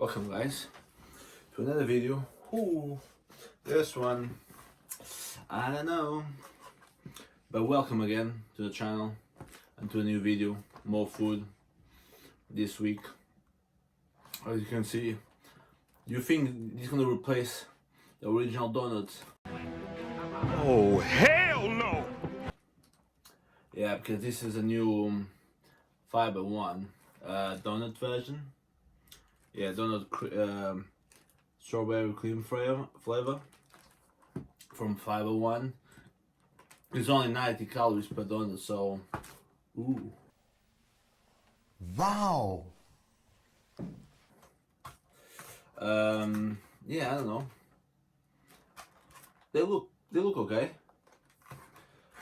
Welcome guys to another video. Ooh, this one, I don't know, but welcome again to the channel and to a new video. More food this week. As you can see, you think it's gonna replace the original donuts? Oh, hell no! Yeah, because this is a new 5x1 donut version. Yeah, donut strawberry cream flavor from 501. It's only 90 calories per donut, so ooh. Wow! Yeah, I don't know. They look okay.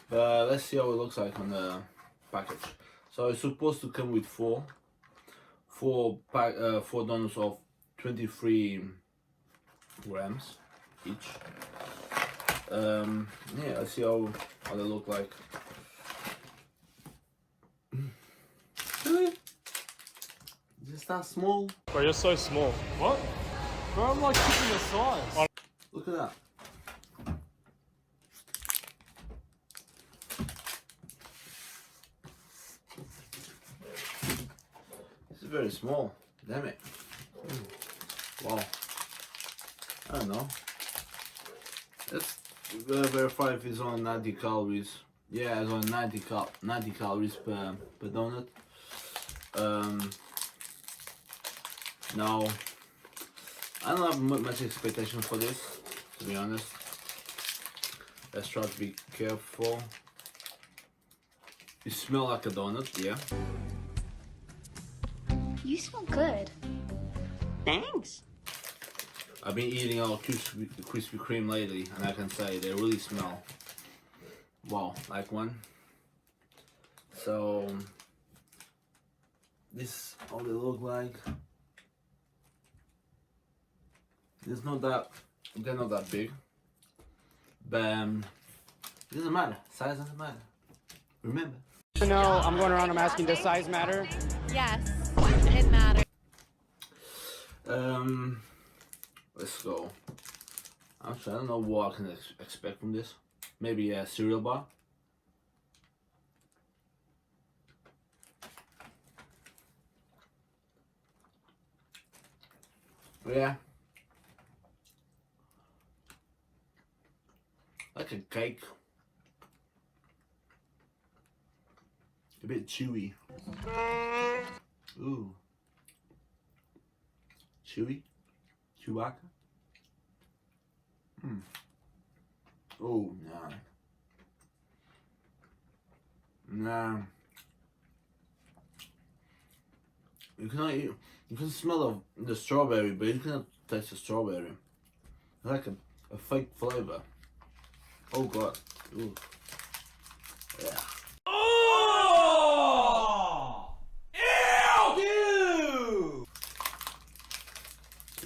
But let's see how it looks like on the package. So it's supposed to come with four donuts of 23 grams each. Yeah, let's see how they look like. Really? Is this that small? Bro, you're so small. What? Bro, I'm like triple your size. Look at that. This is very small. Damn it. Wow. I don't know. Let's verify if it's on 90 calories. Yeah, it's on 90 calories per donut. Now, I don't have much expectation for this, to be honest. Let's try to be careful. You smell like a donut, yeah. You smell good. Thanks. I've been eating all Krispy Kreme lately, and I can say they really smell, wow, like one. So this is how they look like. They're not that big, but it doesn't matter. Size doesn't matter. Remember. No, I'm going around. I'm asking, does size matter? Yes, it matters. Let's go. Actually, I don't know what I can expect from this. Maybe a cereal bar. Yeah. Like a cake. A bit chewy. Ooh. Chewy? Chewbacca? Oh, nah. Nah. You can smell the strawberry, but you cannot taste the strawberry. It's like a fake flavor. Oh god. Ooh. Yeah. Oh! Ew!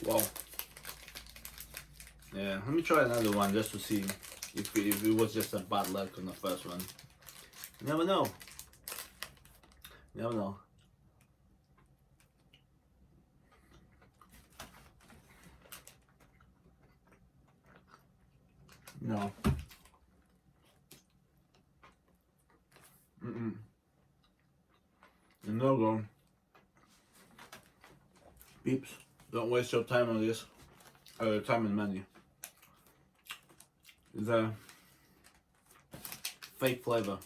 Wow. Yeah, let me try another one just to see if it was just a bad luck on the first one. You never know. You never know. No. No go. Peeps, don't waste your time on this. Time and money. It's a fake flavor.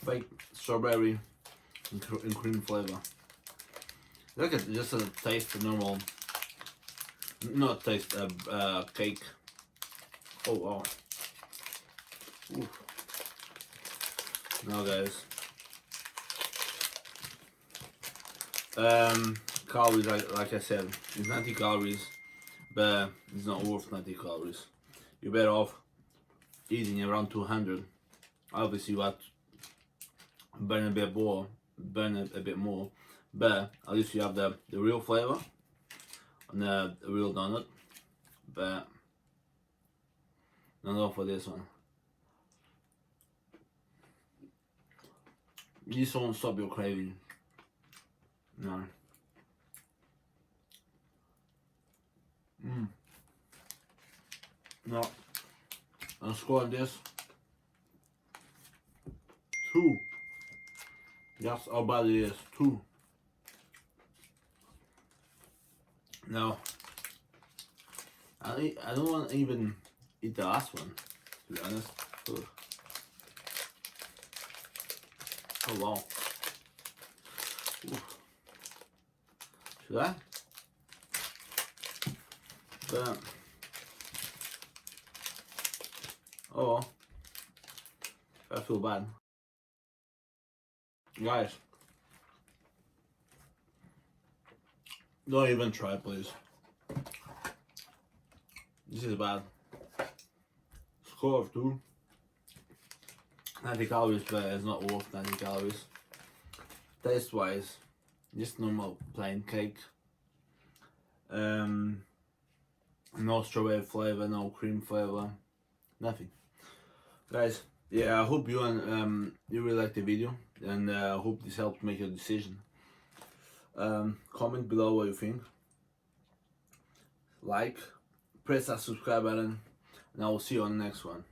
Fake strawberry and cream flavor. Look at just a taste of normal. Not taste cake. Oh wow. Oof. Now guys. Calories, like I said, it's 90 calories, but it's not worth 90 calories. You're better off eating around 200. Obviously you have to burn a bit more, but at least you have the real flavor on the real donut, but not for this one. This won't stop your craving. No. No. I'll score this 2. That's how bad it is. 2. No. I don't want to even eat the last one, to be honest. Ugh. Oh wow. Ooh. Should I? But, oh well. I feel bad. Guys, don't even try, please. This is bad. Score of 2. 90 calories, but it's not worth 90 calories. Taste wise, just normal plain cake. No strawberry flavor, no cream flavor, nothing. Guys, yeah, I hope you you really liked the video, and I hope this helped make your decision. Comment below what you think. Like, press that subscribe button, and I will see you on the next one.